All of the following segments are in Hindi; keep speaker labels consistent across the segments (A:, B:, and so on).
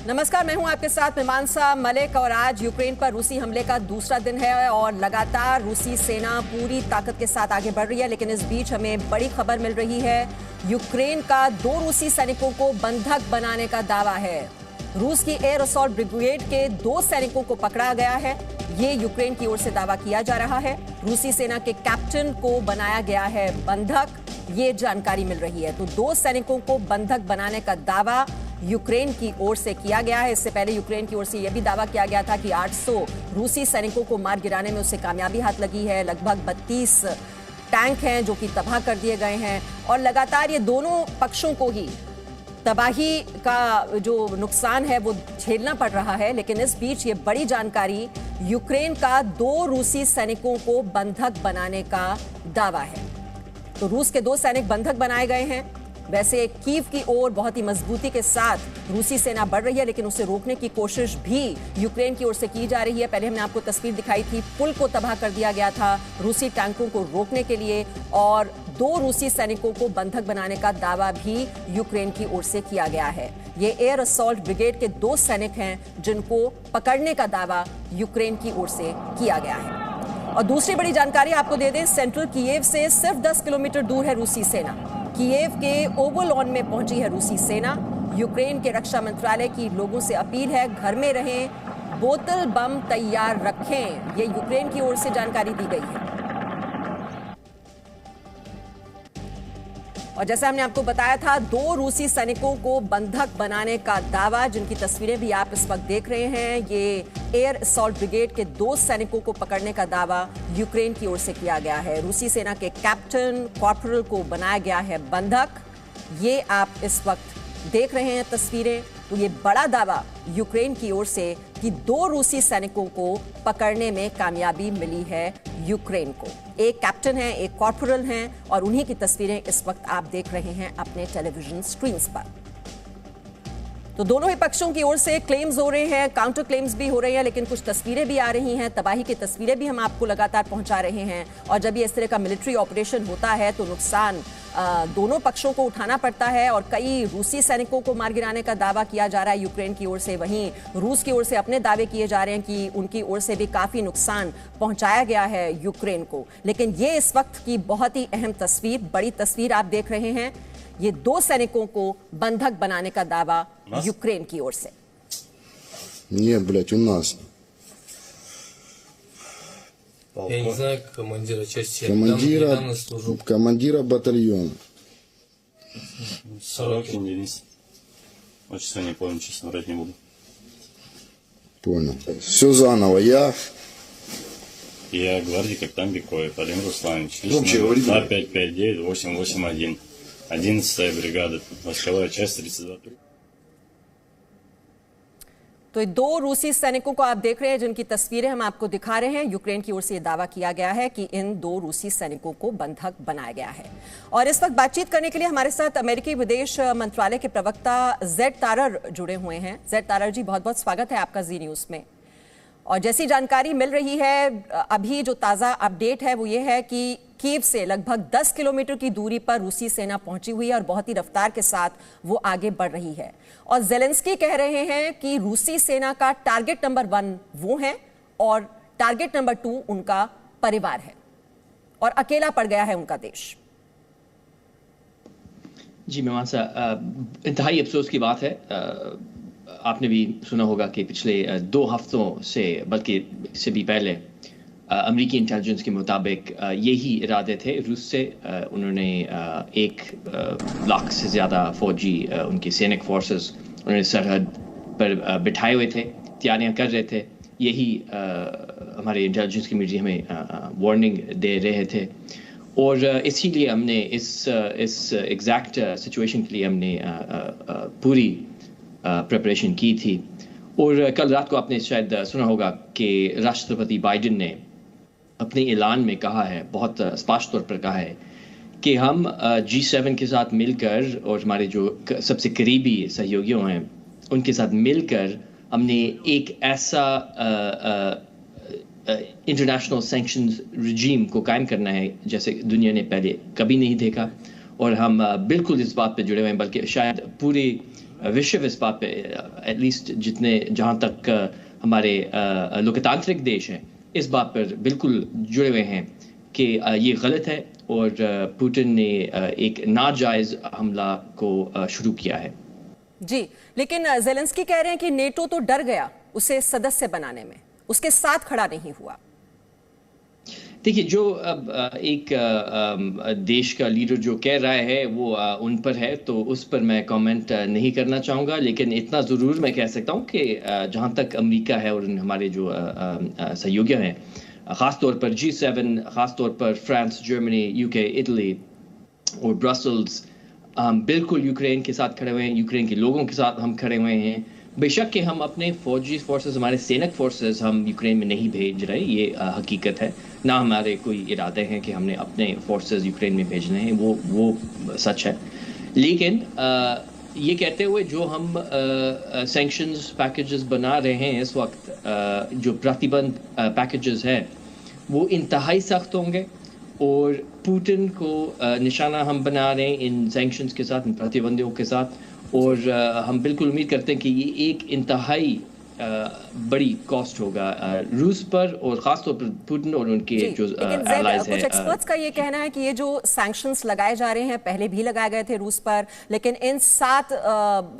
A: नमस्कार, मैं हूं आपके साथ मीमांसा मलिक और आज यूक्रेन पर रूसी हमले का दूसरा दिन है और लगातार रूसी सेना पूरी ताकत के साथ आगे बढ़ रही है। लेकिन इस बीच हमें बड़ी खबर मिल रही है। यूक्रेन का 2 रूसी सैनिकों को बंधक बनाने का दावा है। रूस की एयर असॉल्ट ब्रिगेड के 2 सैनिकों को पकड़ा गया है, ये यूक्रेन की ओर से दावा किया जा रहा है। रूसी सेना के कैप्टन को बनाया गया है बंधक, ये जानकारी मिल रही है। तो 2 सैनिकों को बंधक बनाने का दावा यूक्रेन की ओर से किया गया है। इससे पहले यूक्रेन की ओर से यह भी दावा किया गया था कि 800 रूसी सैनिकों को मार गिराने में उसे कामयाबी हाथ लगी है। लगभग 32 टैंक हैं जो कि तबाह कर दिए गए हैं और लगातार ये दोनों पक्षों को ही तबाही का जो नुकसान है वो झेलना पड़ रहा है। लेकिन इस बीच ये बड़ी जानकारी, यूक्रेन का 2 रूसी सैनिकों को बंधक बनाने का दावा है। तो रूस के 2 सैनिक बंधक बनाए गए हैं। वैसे कीव की ओर बहुत ही मजबूती के साथ रूसी सेना बढ़ रही है, लेकिन उसे रोकने की कोशिश भी यूक्रेन की ओर से की जा रही है। पहले हमने आपको तस्वीर दिखाई थी, पुल को तबाह कर दिया गया था रूसी टैंकों को रोकने के लिए और 2 रूसी सैनिकों को बंधक बनाने का दावा भी यूक्रेन की ओर से किया गया है। ये एयर असॉल्ट ब्रिगेड के 2 सैनिक हैं जिनको पकड़ने का दावा यूक्रेन की ओर से किया गया है। और दूसरी बड़ी जानकारी आपको दे दें, सेंट्रल कीव से सिर्फ 10 किलोमीटर दूर है रूसी सेना। कीव के ओवोलॉन में पहुंची है रूसी सेना। यूक्रेन के रक्षा मंत्रालय की लोगों से अपील है, घर में रहें, बोतल बम तैयार रखें। ये यूक्रेन की ओर से जानकारी दी गई है। और जैसे हमने आपको बताया था, 2 रूसी सैनिकों को बंधक बनाने का दावा, जिनकी तस्वीरें भी आप इस वक्त देख रहे हैं, ये एयर असॉल्ट ब्रिगेड के 2 सैनिकों को पकड़ने का दावा यूक्रेन की ओर से किया गया है। रूसी सेना के कैप्टन कॉर्पोरल को बनाया गया है बंधक। ये आप इस वक्त देख रहे हैं तस्वीरें। तो ये बड़ा दावा यूक्रेन की ओर से कि 2 रूसी सैनिकों को पकड़ने में कामयाबी मिली है यूक्रेन को। एक कैप्टन है, एक कॉर्पोरल हैं और उन्हीं की तस्वीरें इस वक्त आप देख रहे हैं अपने टेलीविजन स्क्रीन्स पर। तो दोनों ही पक्षों की ओर से क्लेम्स हो रहे हैं, काउंटर क्लेम्स भी हो रहे हैं, लेकिन कुछ तस्वीरें भी आ रही हैं, तबाही की तस्वीरें भी हम आपको लगातार पहुंचा रहे हैं। और जब ये इस तरह का मिलिट्री ऑपरेशन होता है तो नुकसान दोनों पक्षों को उठाना पड़ता है और कई रूसी सैनिकों को मार गिराने का दावा किया जा रहा है यूक्रेन की ओर से। वहीं रूस की ओर से अपने दावे किए जा रहे हैं कि उनकी ओर से भी काफी नुकसान पहुंचाया गया है यूक्रेन को। लेकिन ये इस वक्त की बहुत ही अहम तस्वीर, बड़ी तस्वीर आप देख रहे हैं। ये 2 सैनिकों को बंधक बनाने का दावा यूक्रेन की ओर से।
B: Нет, блядь, у нас.
C: Я не знаю командира части. Я недавно служу.
B: Командира батальона.
C: Сорокин Денис. Отчество не помню, честно, врать не буду.
B: Понял. Все заново.
C: Я гвардии капитан Бекоев Алим Русланович.
B: Громче говори.
C: 2559-881. 11-я бригада. Войсковая часть 32.
A: तो 2 रूसी सैनिकों को आप देख रहे हैं जिनकी तस्वीरें हम आपको दिखा रहे हैं। यूक्रेन की ओर से यह दावा किया गया है कि इन 2 रूसी सैनिकों को बंधक बनाया गया है। और इस वक्त बातचीत करने के लिए हमारे साथ अमेरिकी विदेश मंत्रालय के प्रवक्ता जेड तारर जुड़े हुए हैं। जेड तारर जी, बहुत बहुत स्वागत है आपका जी न्यूज़ में। और जैसी जानकारी मिल रही है, अभी जो ताज़ा अपडेट है वो ये है कि कीव से लगभग 10 किलोमीटर की दूरी पर रूसी सेना पहुंची हुई है और बहुत ही रफ्तार के साथ वो आगे बढ़ रही है। और ज़ेलेंस्की कह रहे हैं कि रूसी सेना का टारगेट नंबर 1 वो है और टारगेट नंबर 2 उनका परिवार है और अकेला पड़ गया है उनका देश।
D: जी मीमांसा, इंतहाई अफसोस की बात है। आपने भी सुना होगा कि पिछले 2 हफ्तों से, बल्कि इससे भी पहले, अमेरिकी इंटेलिजेंस के मुताबिक यही इरादे थे रूस से। उन्होंने 1 लाख से ज़्यादा फौजी, उनकी सैनिक फोर्सेस उन्होंने सरहद पर बिठाए हुए थे, तैयारियां कर रहे थे। यही हमारे इंटेलिजेंस की मीडिया हमें वार्निंग दे रहे थे और इसीलिए हमने इस एग्जैक्ट सिचुएशन के लिए हमने पूरी प्रिपरेशन की थी। और कल रात को आपने शायद सुना होगा कि राष्ट्रपति बाइडेन ने अपने ऐलान में कहा है, बहुत स्पष्ट तौर पर कहा है कि हम G7 के साथ मिलकर और हमारे जो सबसे करीबी सहयोगियों हैं उनके साथ मिलकर हमने एक ऐसा इंटरनेशनल सैंक्शंस रिजीम को कायम करना है जैसे दुनिया ने पहले कभी नहीं देखा। और हम बिल्कुल इस बात पे जुड़े हुए हैं, बल्कि शायद पूरी विश्व इस बात पे एटलीस्ट जहाँ तक हमारे लोकतांत्रिक देश हैं इस बात पर बिल्कुल जुड़े हुए हैं कि ये गलत है और पुतिन ने एक नाजायज हमला को शुरू किया है।
A: जी, लेकिन ज़ेलेंस्की कह रहे हैं कि नेटो तो डर गया उसे सदस्य बनाने में, उसके साथ खड़ा नहीं हुआ।
D: देखिए, जो अब एक देश का लीडर जो कह रहा है वो उन पर है, तो उस पर मैं कमेंट नहीं करना चाहूँगा, लेकिन इतना ज़रूर मैं कह सकता हूँ कि जहाँ तक अमेरिका है और हमारे जो सहयोगी हैं, ख़ास तौर पर G7, ख़ास तौर पर फ्रांस, जर्मनी, यूके, इटली और ब्रसल्स, हम बिल्कुल यूक्रेन के साथ खड़े हुए हैं, यूक्रेन के लोगों के साथ हम खड़े हुए हैं। बेशक कि हम अपने फौजी फोर्सेस, हमारे सैनिक फोर्सेस हम यूक्रेन में नहीं भेज रहे, ये हकीकत है, ना हमारे कोई इरादे हैं कि हमने अपने फोर्सेस यूक्रेन में भेजने हैं, वो सच है। लेकिन ये कहते हुए जो हम सैंक्शंस पैकेजेस बना रहे हैं इस वक्त, जो प्रतिबंध पैकेजेस है वो इंतहाई सख्त होंगे और पुतिन को निशाना हम बना रहे हैं इन सैंक्शंस के साथ, इन प्रतिबंधों के साथ, और हम बिल्कुल उम्मीद करते हैं कि ये एक इंतहाई बड़ी कॉस्ट होगा रूस पर और ख़ास तौर पर पुतिन और उनके जो एलाइज हैं।
A: कुछ एक्सपर्ट्स का ये कहना है कि ये जो सैंक्शंस लगाए जा रहे हैं, पहले भी लगाए गए थे रूस पर, लेकिन इन 7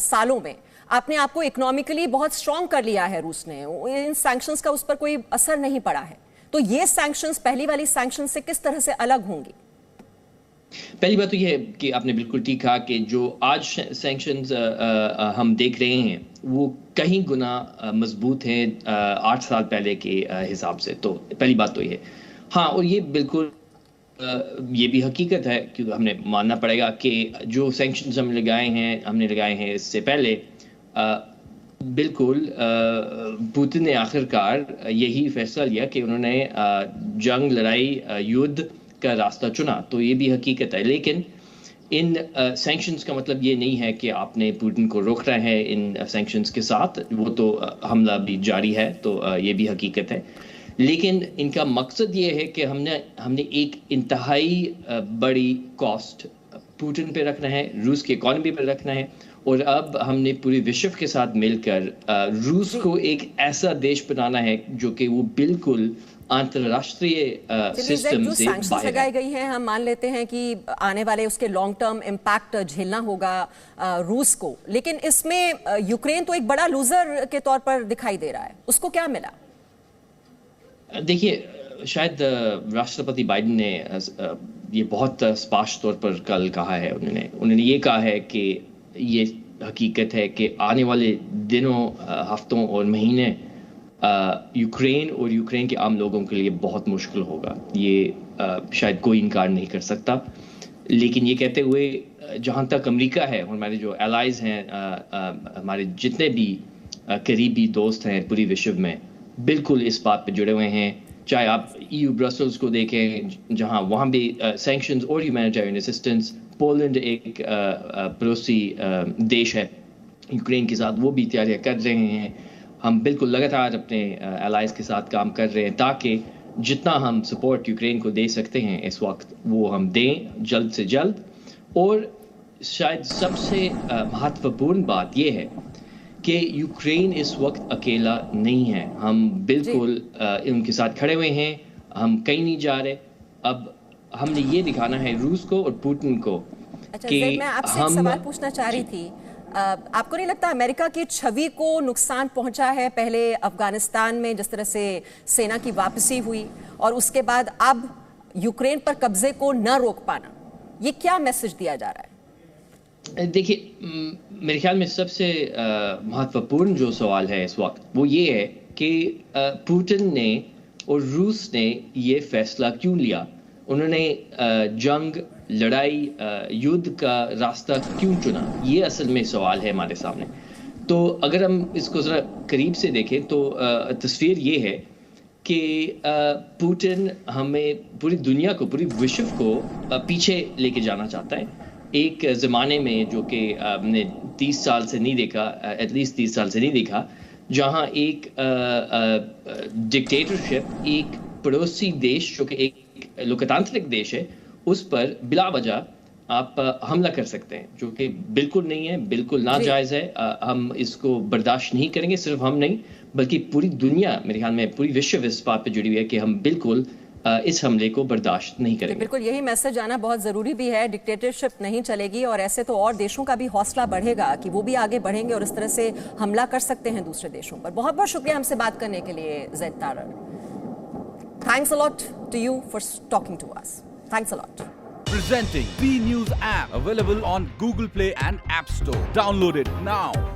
A: सालों में आपने आपको इकोनॉमिकली बहुत स्ट्रॉन्ग कर लिया है रूस ने, इन सैंक्शंस का उस पर कोई असर नहीं पड़ा है। तो ये सैंक्शंस पहली वाली सैंक्शंस से किस तरह से अलग होंगी?
D: पहली बात तो ये है कि आपने बिल्कुल ठीक कहा कि जो आज सैंक्शंस हम देख रहे हैं वो कहीं गुना मजबूत हैं 8 साल पहले के हिसाब से। तो पहली बात तो ये है। हाँ, और ये बिल्कुल ये भी हकीकत है क्योंकि हमने मानना पड़ेगा कि जो सैंक्शंस हमने लगाए हैं इससे पहले, बिल्कुल पुतिन ने आखिरकार यही फैसला लिया कि उन्होंने जंग, लड़ाई, युद्ध का रास्ता चुना। तो ये भी हकीकत है, लेकिन इन सैंक्शंस का मतलब ये नहीं है कि आपने पुतिन को रोक रहे हैं इन सैंक्शंस के साथ, वो तो हमला भी जारी है, तो ये भी हकीकत है। लेकिन इनका मकसद ये है कि हमने एक इंतहाई बड़ी कॉस्ट पुतिन पे रखना है, रूस की इकॉनमी पे रखना है, और अब हमने पूरे विश्व के साथ मिलकर रूस को एक ऐसा देश बनाना है जो कि वो बिल्कुल अंतरराष्ट्रीय सिस्टम से बाहर
A: लगाई गई है। हम मान लेते हैं कि आने वाले उसके लॉन्ग टर्म इम्पैक्ट झेलना होगा रूस को, लेकिन इसमें यूक्रेन तो एक बड़ा लूजर के तौर पर दिखाई दे रहा है, उसको क्या मिला?
D: देखिए, शायद राष्ट्रपति बाइडेन ने ये बहुत स्पष्ट तौर पर कल कहा है, उन्होंने ये कहा है कि ये हकीकत है कि आने वाले दिनों, हफ्तों और महीने यूक्रेन और यूक्रेन के आम लोगों के लिए बहुत मुश्किल होगा। ये शायद कोई इनकार नहीं कर सकता। लेकिन ये कहते हुए जहाँ तक अमेरिका है और हमारे जो एलाइज हैं, हमारे जितने भी करीबी दोस्त हैं पूरी विश्व में, बिल्कुल इस बात पे जुड़े हुए हैं। चाहे आप EU ब्रसल्स को देखें, जहाँ वहाँ भी सैंक्शंस और ह्यूमैनिटेरियन असिस्टेंस, पोलैंड एक पड़ोसी देश है यूक्रेन के साथ, वो भी तैयारियाँ कर रहे हैं। हम बिल्कुल लगातार अपने एलाइज के साथ काम कर रहे हैं ताकि जितना हम सपोर्ट यूक्रेन को दे सकते हैं इस वक्त वो हम दें जल्द से जल्द। और शायद सबसे महत्वपूर्ण बात यह है कि यूक्रेन इस वक्त अकेला नहीं है, हम बिल्कुल उनके साथ खड़े हुए हैं, हम कहीं नहीं जा रहे। अब हमने ये दिखाना है रूस को और पुतिन को
A: कि मैं आपसे एक सवाल पूछना चाह रही थी, आपको नहीं लगता अमेरिका की छवि को नुकसान पहुंचा है? पहले अफगानिस्तान में जिस तरह से सेना की वापसी हुई और उसके बाद अब यूक्रेन पर कब्जे को न रोक पाना, ये क्या मैसेज दिया जा रहा है?
D: देखिए, मेरे ख्याल में सबसे महत्वपूर्ण जो सवाल है इस वक्त वो ये है कि पुतिन ने और रूस ने ये फैसला क्यों लिया, उन्होंने जंग, लड़ाई, युद्ध का रास्ता क्यों चुना? ये असल में सवाल है हमारे सामने। तो अगर हम इसको ज़रा करीब से देखें तो तस्वीर ये है कि पुतिन हमें, पूरी दुनिया को, पूरी विश्व को पीछे लेके जाना चाहता है एक ज़माने में जो कि हमने 30 साल से नहीं देखा, एटलीस्ट 30 साल से नहीं देखा, जहाँ एक डिक्टेटरशिप, एक पड़ोसी देश जो कि एक लोकतांत्रिक देश है, उस पर बिला वजह आप हमला कर सकते हैं, जो कि बिल्कुल नहीं है, बिल्कुल नाजायज़ है। हम इसको बर्दाश्त नहीं करेंगे, सिर्फ हम नहीं बल्कि पूरी दुनिया, मेरे ख्याल में पूरी विश्व इस बात पे जुड़ी हुई है कि हम बिल्कुल इस हमले को बर्दाश्त नहीं करेंगे।
A: बिल्कुल यही मैसेज आना बहुत जरूरी भी है। डिक्टेटरशिप नहीं चलेगी और ऐसे तो और देशों का भी हौसला बढ़ेगा कि वो भी आगे बढ़ेंगे और इस तरह से हमला कर सकते हैं दूसरे देशों पर। बहुत बहुत शुक्रिया हमसे बात करने के लिए Zaid Tarar. Thanks a lot to you for talking to us. Thanks a lot.
E: Presenting B News app, available on Google Play and App Store. Download it now.